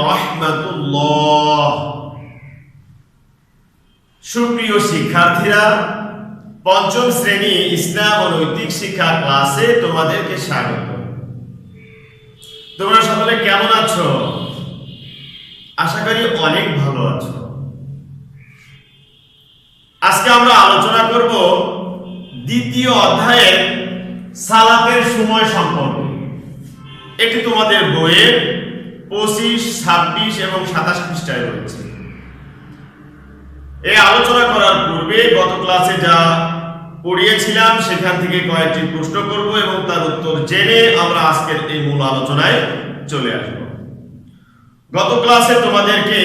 রাহমাতুল্লাহ। সুপ্রিয় শিক্ষার্থীরা, পঞ্চম শ্রেণী ইসলাম ও নৈতিক শিক্ষা ক্লাসে তোমাদেরকে স্বাগত। তোমরা সকলে কেমন আছো? আশা করি অনেক ভালো আছো। আজকে আমরা আলোচনা করব দ্বিতীয় অধ্যায়ের সালাতের সময় সম্পর্কে। এটি তোমাদের বইয়ের 25, 26 এবং 27 পৃষ্ঠায় রয়েছে। এই আলোচনা করার পূর্বে গত ক্লাসে যা পড়িয়েছিলাম সেখান থেকে কয়েকটি প্রশ্ন করব এবং তার উত্তর জেনে আমরা আজকের এই মূল আলোচনায় চলে আসব। গত ক্লাসে তোমাদেরকে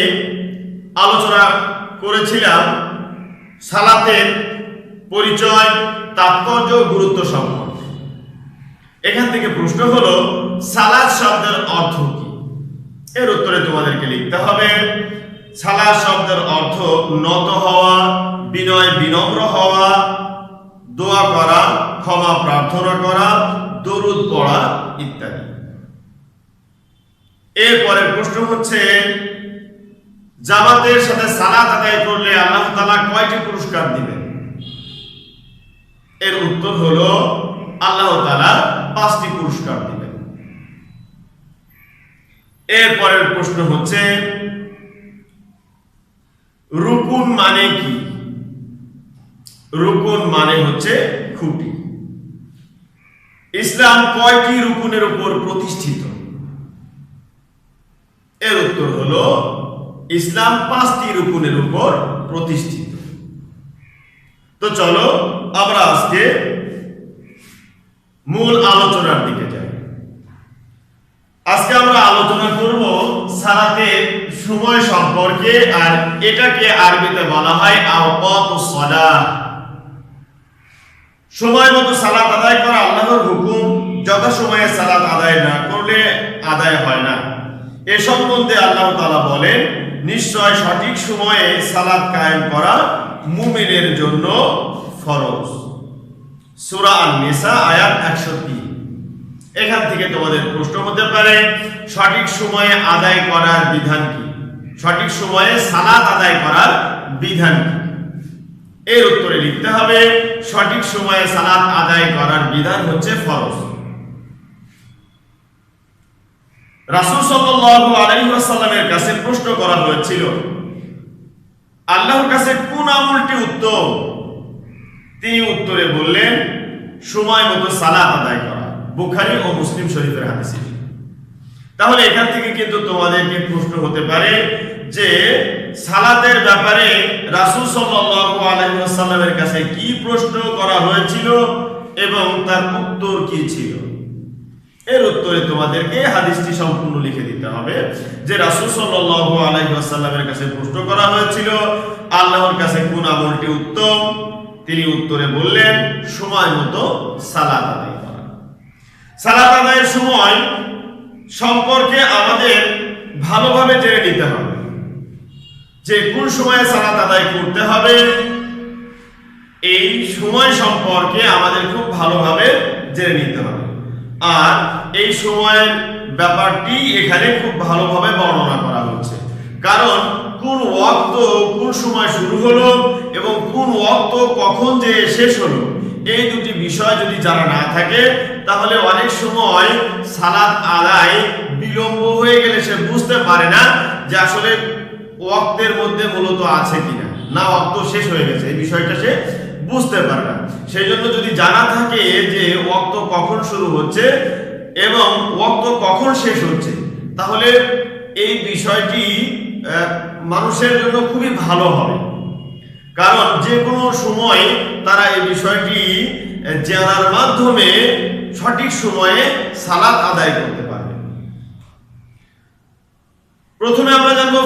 আলোচনা করেছিলাম সালাতের পরিচয়, তাৎপর্য, গুরুত্ব সম্পর্কে। এখান থেকে প্রশ্ন হলো সালাত শব্দের অর্থ কি? এর উত্তরে তোমাদেরকে লিখতে হবে সালাত শব্দের অর্থ নত হওয়া, বিনয় বিনম্র হওয়া, দোয়া করা, ক্ষমা প্রার্থনা করা, দরুদ পড়া ইত্যাদি। এরপরের প্রশ্ন হচ্ছে জামাতের সাথে সালাত আদায় করলে আল্লাহ তাআলা কয়টি পুরস্কার দিবেন? এর উত্তর হলো আল্লাহ তাআলা 5টি পুরস্কার দিবেন। এরপরের প্রশ্ন হচ্ছে রুকুন মানে কি? রুকুন মানে হচ্ছে খুঁটি। ইসলাম কয়টি রুকুনের উপর প্রতিষ্ঠিত? এর উত্তর হলো ইসলাম 5টি রুকুনের উপর প্রতিষ্ঠিত। তো চলো আমরা আজকে মূল আলোচনার দিকে যাই। আজকে আমরা আলোচনা করব সালাতের সময় সম্পর্কে, আর এটাকে আরবিতে বলা হয় আওকাতুস সালাহ। সময় মতো সালাত আদায় করা আল্লাহর হুকুম। যথাসময়ে সালাত আদায় না করলে আদায় হয় না। এ সম্বন্ধে আল্লাহ তাআলা বলেন, নিশ্চয় সঠিক সময়ে সালাত কায়েম করা মুমিনের জন্য ফরজ। সূরা আন-নিসা আয়াত 103। এখান থেকে তোমাদের প্রশ্ন হতে পারে সঠিক সময়ে আদায় করার বিধান কি? সঠিক সময়ে সালাত আদায় করার বিধান কি? এর উত্তরে লিখতে হবে সঠিক সময়ে সালাত আদায় করার বিধান হচ্ছে ফরজ। রাসূল সাল্লাল্লাহু আলাইহি ওয়াসাল্লামের কাছে প্রশ্ন করা হয়েছিল আল্লাহর কাছে কোন আমলটি উত্তম? তিনি উত্তরে বললেন সময় মতো সালাত আদায় করা। বুখারী ও মুসলিম শরীফের হাদিস। তাহলে এখান থেকে কিন্তু তোমাদেরকে প্রশ্ন হতে পারে যে সালাতের ব্যাপারে রাসূল সাল্লাল্লাহু আলাইহি ওয়াসাল্লামের কাছে কি প্রশ্ন করা হয়েছিল এবং তার উত্তর কি ছিল? এর উত্তরে তোমাদেরকে হাদিসটি সম্পূর্ণ লিখে দিতে হবে যে রাসূল সাল্লাল্লাহু আলাইহি ওয়াসাল্লামের কাছে প্রশ্ন করা হয়েছিল আল্লাহর কাছে কোন আমলটি উত্তম? তিনি উত্তরে বললেন সময় মতো সালাত আদায় করা। সালাত আদায়ের সময় সম্পর্কে আমাদের ভালোভাবে জেনে নিতে হবে যে কোন সময়ে সালাত আদায় করতে হবে। এই সময় সম্পর্কে আমাদের খুব ভালোভাবে জেনে নিতে হবে, আর এই সময়ের ব্যাপারটি এখানে খুব ভালোভাবে বর্ণনা করা হচ্ছে। কারণ কোন ওয়াক্ত কোন সময় শুরু হলো এবং কোন ওয়াক্ত কখন যে শেষ হলো, এই দুটি বিষয় যদি জানা না থাকে তাহলে অনেক সময় সালাত আদায় বিলম্ব হয়ে গেলে সে বুঝতে পারে না যে আসলে ওয়াক্তের মধ্যে মূলত আছে কিনা, না ওয়াক্ত শেষ হয়ে গেছে, এই বিষয়টা সে বুঝতে পারে না। সেই জন্য যদি জানা থাকে যে ওয়াক্ত কখন শুরু হচ্ছে এবং ওয়াক্ত কখন শেষ হচ্ছে, তাহলে এই বিষয়টি মানুষের জন্য খুবই ভালো হবে। কারণ যে কোনো সময় তারা এই বিষয়টি জানার মাধ্যমে সঠিক সময়ে সালাত আদায় করতে পারবে। প্রথমে আমরা জানবো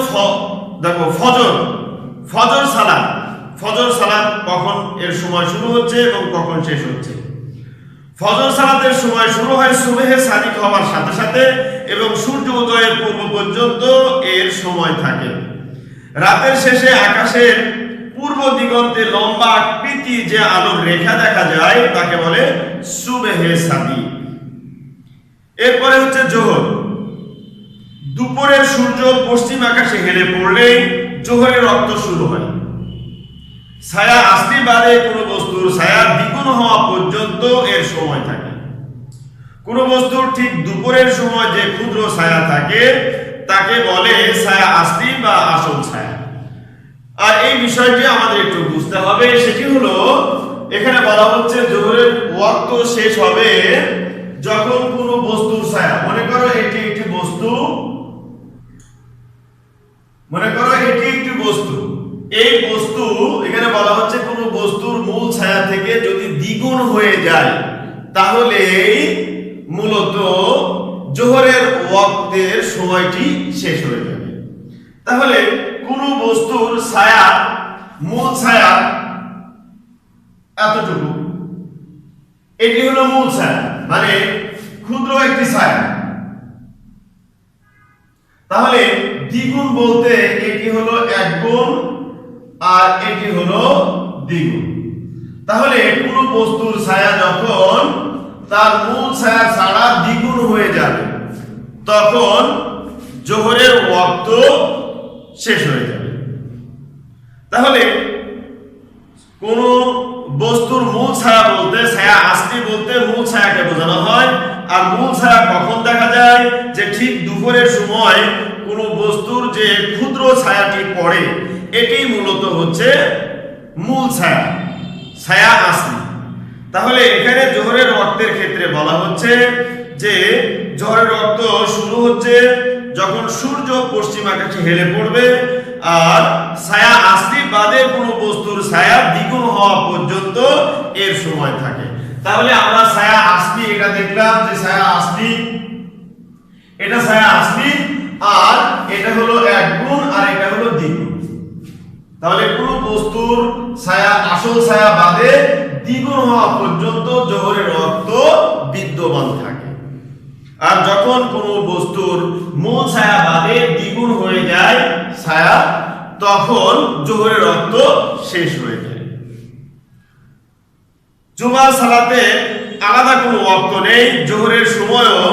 ফজর সালাত। ফজর সালাত কখন এর সময় শুরু হচ্ছে এবং কখন শেষ হচ্ছে? ফজর সালাতের সময় শুরু হয় সুবহে সাদিক হওয়ার সাথে সাথে এবং সূর্য উদয়ের পূর্ব পর্যন্ত এর সময় থাকে। রাতের শেষে আকাশের পূর্ব দিগন্তে লম্বা আকৃতি যে আলোর রেখা দেখা যায় তাকে বলে সুবহে সাদিক। এরপরে হচ্ছে জোহর। দুপুর দুপুরের সূর্য পশ্চিম আকাশে হেলে পড়লেই জোহরের ওয়াক্ত শুরু হয়। ছায়া আসলি বাদে কোনো বস্তুর ছায়া দ্বিগুণ হওয়া পর্যন্ত এর সময় থাকে। কোনো বস্তুর ঠিক দুপুরের সময় যে ক্ষুদ্র ছায়া থাকে তাকে বলে ছায়া আসলি বা আসল ছায়া। আর এই বিষয়টি আমাদের একটু বুঝতে হবে, সেটি হলো এখানে বলা হচ্ছে জোহরের ওয়াক্ত শেষ হবে যখন কোনো বস্তুর ছায়া, মনে করো এটি একটি বস্তু, এই বস্তু এখানে বলা হচ্ছে কোনো বস্তুর মূল ছায়া থেকে যদি দ্বিগুণ হয়ে যায় তাহলে মূলত জোহরের ওয়াক্তের সময়টি শেষ হয়ে যাবে। তাহলে কোনো বস্তুর ছায়া, মূল ছায়া এতটুকু, এটি হলো মূল ছায়া, মানে ক্ষুদ্র একটি ছায়া। তাহলে দ্বিগুণ বলতে এটি হলো এক গুণ আর এটি হলো দ্বিগুণ। তাহলে কোনো বস্তুর ছায়া যখন তার মূল ছায়া ছাড়া দ্বিগুণ হয়ে যাবে তখন জোহরের ওয়াক্ত শেষ হয়ে যাবে। তাহলে কোন বস্তুর মূল ছায়া বলতে, ছায়া আসলি বলতে মূল ছায়াকে বোঝানো হয়। আর মূল ছায়া কখন দেখা যায়? যে ঠিক দুপুরের সময় কোন বস্তুর যে ক্ষুদ্র ছায়াটি পড়ে এটি মূলত হচ্ছে মূল ছায়া, ছায়া আসলি। তাহলে এখানে জোহরের ওয়াক্তের ক্ষেত্রে বলা হচ্ছে যে জোহরের ওয়াক্ত শুরু হচ্ছে যখন সূর্য পশ্চিম আকাশে হেলে পড়বে আর ছায়া আসলি বাদে কোনো বস্তুর ছায়া দ্বিগুণ হওয়া পর্যন্ত এর সময় থাকে। তাহলে আমরা ছায়া আসলি এটা দেখলাম যে ছায়া আসলি, এটা ছায়া আসলি আর এটা হলো এক গুণ আর এটা হলো দ্বিগুণ। তাহলে কোনো বস্তুর ছায়া আসল ছায়া বাদে দ্বিগুণ হওয়া পর্যন্ত জোহরের ওয়াক্ত বিদ্যমান থাকে। আর যখন কোনো বস্তুর মূল ছায়া বাদে দ্বিগুণ হয়ে যায় ছায়া, তখন জোহরের ওয়াক্ত শেষ হয়ে যায়। জুমার সালাতে আলাদা কোনো ওয়াক্ত নেই। জোহরের সময়ও,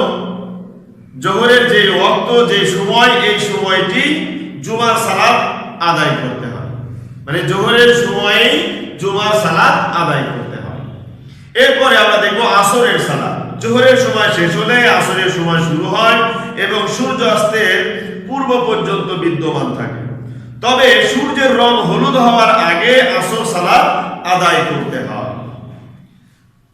জোহরের যে ওয়াক্ত, যে সময়, এই সময়টি জুমার সালাত আদায় করতে হয়, মানে জোহরের সময়েই জুমার সালাত আদায় করতে হয়। এরপরে আমরা দেখব আসরের সালাত। জোহরের সময় শেষ হলে আসরের সময় শুরু হয় এবং সূর্য অস্তের পূর্ব পর্যন্ত বিদ্যমান থাকে। তবে সূর্যের রং হলুদ হওয়ার আগে আসর সালাত আদায় করতে হয়।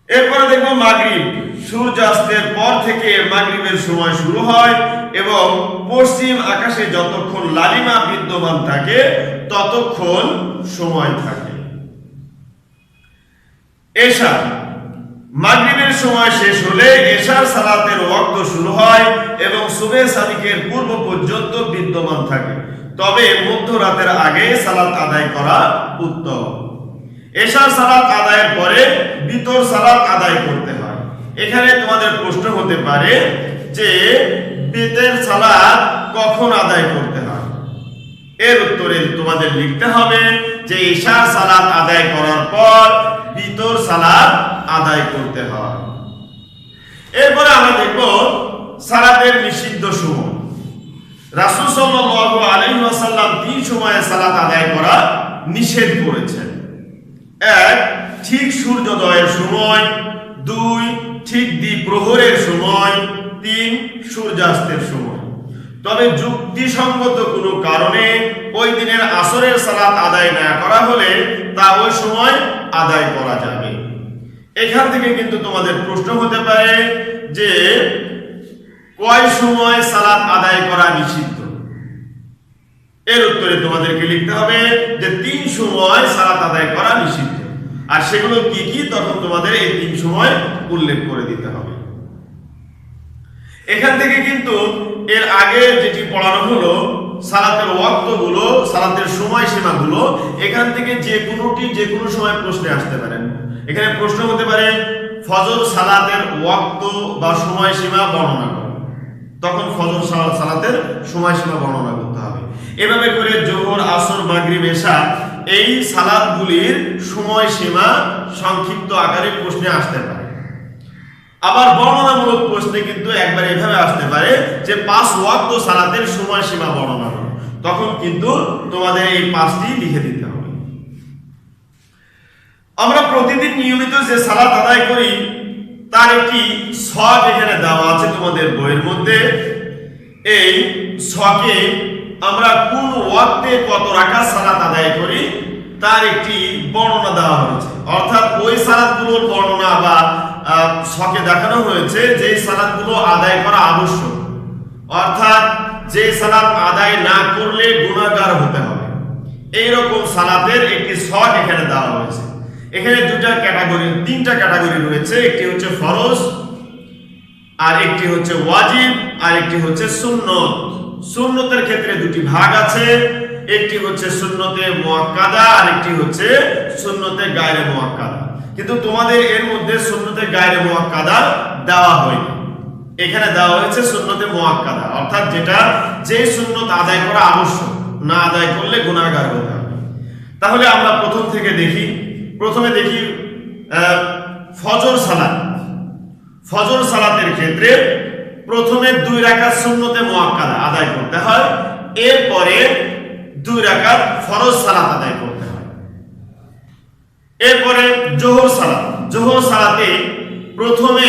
এরপরে দেখব মাগরিব। সূর্যাস্তের পর থেকে মাগরিবের সময় শুরু হয় এবং পশ্চিম আকাশে যতক্ষণ লালিমা বিদ্যমান থাকে ততক্ষণ সময় থাকে। এশা। মাগরিবের সময় শেষ হলে এশার সালাতের ওয়াক্ত শুরু হয় এবং সুবহে সাদিকের পূর্ব পর্যন্ত বিদ্যমান থাকে। তবে মধ্যরাতের আগে সালাত আদায় করা উত্তম। এশার সালাত আদায়ের পরে বিতর সালাত আদায় করতে হয়। এখানে তোমাদের প্রশ্ন হতে পারে যে বিতর সালাত কখন আদায় করতে হয়? এর উত্তরে তোমাদের লিখতে হবে যে এশার সালাত আদায় করার পর বিতর সালাত আদায় করতে হয়। এরপরে আমরা দেখব সালাতের নিষিদ্ধ সময়। রাসূল সাল্লাল্লাহু আলাইহি ওয়াসাল্লাম তিন সময়ে সালাত আদায় করা নিষেধ করেছেন। এক, ঠিক সূর্যোদয়ের সময়। দুই, ঠিক দ্বিপ্রহরের সময়। তিন, সূর্যাস্তের সময়। তবে যুক্তিসঙ্গত কোনো কারণে ওই দিনের আসরের সালাত আদায় না করা হলে তা ওই সময় আদায় করা যাবে। এখান থেকে কিন্তু তোমাদের প্রশ্ন হতে পারে যে কয় সময় সালাত আদায় করা নিষিদ্ধ? এর উত্তরে তোমাদেরকে লিখতে হবে যে তিন সময় সালাত আদায় করা নিষিদ্ধ। আর সেগুলো কি কি তখন তোমাদের এই তিন সময় উল্লেখ করে দিতে হবে। এখান থেকে কিন্তু এর আগে যেটি পড়ানো হলো সালাতের ওয়াক্তগুলো, সালাতের সময়সীমাগুলো, এখান থেকে যে কোনোটি যে কোনো সময় প্রশ্নে আসতে পারেন। এখানে প্রশ্ন হতে পারে ফজর সালাতের ওয়াক্ত বা সময়সীমা বর্ণনা করো, তখন ফজর সালাতের সময়সীমা বর্ণনা করতে হবে। এভাবে করে জোহর, আসর, মাগরিব, এশা এই সালাতগুলির সময়সীমা সংক্ষিপ্ত আকারে প্রশ্নে আসতে পারে। আবার বর্ণনামূলক প্রশ্নে কিন্তু একবার এভাবে আসতে পারে যে 5 ওয়াক্ত সালাতের সময়সীমা বর্ণনা করো, তখন কিন্তু তোমাদের এই 5টি লিখে দিতে হবে। আমরা প্রতিদিন নিয়মিত যে সালাত আদায় করি তার একটি ছক এখানে দেওয়া আছে তোমাদের বইয়ের মধ্যে। এই ছকে আমরা কোন ওয়াক্তে কত রাকাত সালাত আদায় করি তার একটি বর্ণনা দেওয়া হয়েছে, অর্থাৎ ওই সালাতগুলোর বর্ণনা বা ছকে দেখানো হয়েছে যে সালাতগুলো আদায় করা আবশ্যক, অর্থাৎ যে সালাত আদায় না করলে গুনাহগার হতে হবে, এইরকম সালাতের একটি ছক এখানে দেওয়া হয়েছে। এখানে তিনটা ক্যাটাগরি রয়েছে, একটি হচ্ছে ফরজ, আর একটি হচ্ছে ওয়াজিব, আর একটি হচ্ছে সুন্নত। সুন্নতের ক্ষেত্রে দুটি ভাগ আছে, একটি হচ্ছে সুন্নতে মুআক্কাদা আর একটি হচ্ছে সুন্নতে গায়রে মুআক্কাদা। কিন্তু তোমাদের এর মধ্যে সুন্নতে গায়রে মুআক্কাদা দেওয়া হয়নি, এখানে দেওয়া হয়েছে সুন্নতে মুআক্কাদা, অর্থাৎ যে সুন্নত আদায় করা আবশ্যক, না আদায় করলে গুনাহগার হতে হবে। তাহলে আমরা প্রথমে দেখি ফজর সালাত। ফজর সালাতের ক্ষেত্রে প্রথমে 2 রাকাত সুন্নতে মুআক্কাদা আদায় করতে হয়, এরপরে 2 রাকাত ফরজ সালাত আদায় করতে হয়। এরপরে জোহর সালাতে প্রথমে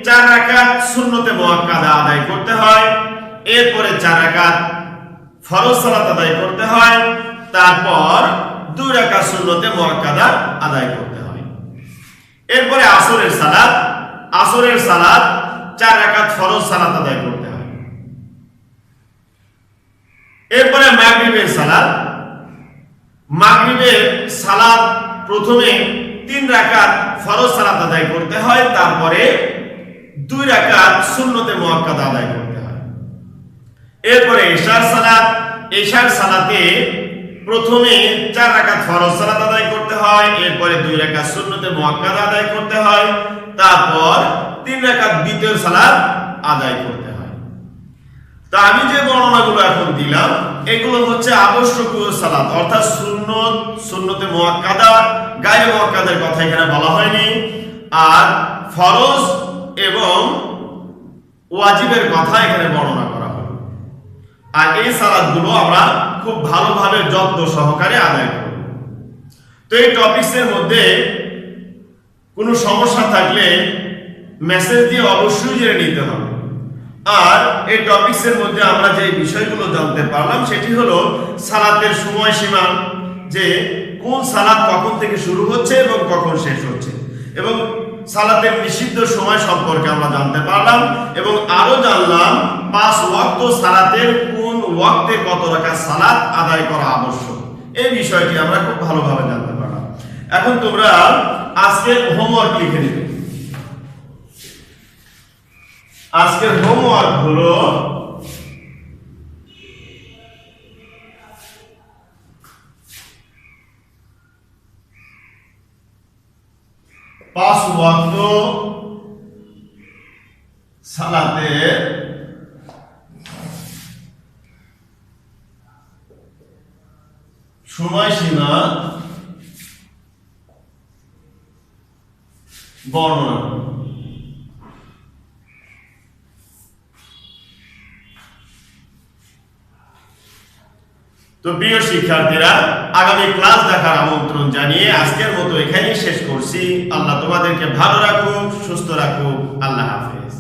4 রাকাত সুন্নতে মুআক্কাদা আদায় করতে হয়, এরপরে 4 রাকাত ফরজ সালাত আদায় করতে হয়, তারপর 2 রাকাত সুন্নতে মুআক্কাদা আদায় করতে হয়। এরপরে আসরের সালাত 4 রাকাত ফরজ সালাত আদায় করতে হয়। এরপরে মাগরিবের সালাত প্রথমে 3 রাকাত ফরজ সালাত আদায় করতে হয়, তারপরে 2 রাকাত সুন্নতে মুআক্কাদা আদায় করতে হয়। এরপরে এশার সালাতে প্রথমে 4 রাকাত ফরজ সালাত আদায় করতে হয়, এরপরে 2 রাকাত সুন্নতে মুআক্কাদা আদায় করতে হয়, তারপর 3 রাকাত বিতর সালাত আদায় করতে হয়। তা আমি যে বর্ণনাগুলো এখন দিলাম এগুলো হচ্ছে আবশ্যকীয় সালাত, অর্থাৎ সুন্নতে মুআক্কাদা, গায়রে মুআক্কাদার কথা এখানে বলা হয়নি, আর ফরজ এবং ওয়াজিবের কথা এখানে বর্ণনা করা হলো। আর এই সালাতগুলো আমরা খুব ভালোভাবে যত্ন সহকারে আদায় করব। তো এই টপিকসের মধ্যে কোনো সমস্যা থাকলে মেসেজ দিয়ে অবশ্যই জেনে নিতে হবে। আর এই টপিকসের মধ্যে আমরা যে বিষয়গুলো জানতে পারলাম সেটি হলো সালাতের সময়সীমা, যে কোন সালাত কখন থেকে শুরু হচ্ছে এবং কখন শেষ হচ্ছে, এবং সালাতের নিষিদ্ধ সময় সম্পর্কে আমরা জানতে পারলাম, এবং আরো জানলাম 5 ওয়াক্ত সালাতের কোন ওয়াক্তে কত রাকাত সালাত আদায় করা আবশ্যক। এই বিষয়টি আমরা খুব ভালোভাবে জানতে পারলাম। এখন তোমরা আজকের হোমওয়ার্ক লিখে নিবে। আজকের হোমওয়ার্ক হলো পাঁচ ওয়াক্ত সালাতের সময়সীমা বর্ণনা। তো প্রিয় শিক্ষার্থীরা, আগামী ক্লাস দেখার আমন্ত্রণ জানিয়ে আজকের মতো এখানেই শেষ করছি। আল্লাহ তোমাদেরকে ভালো রাখুক, সুস্থ রাখুক। আল্লাহ হাফেজ।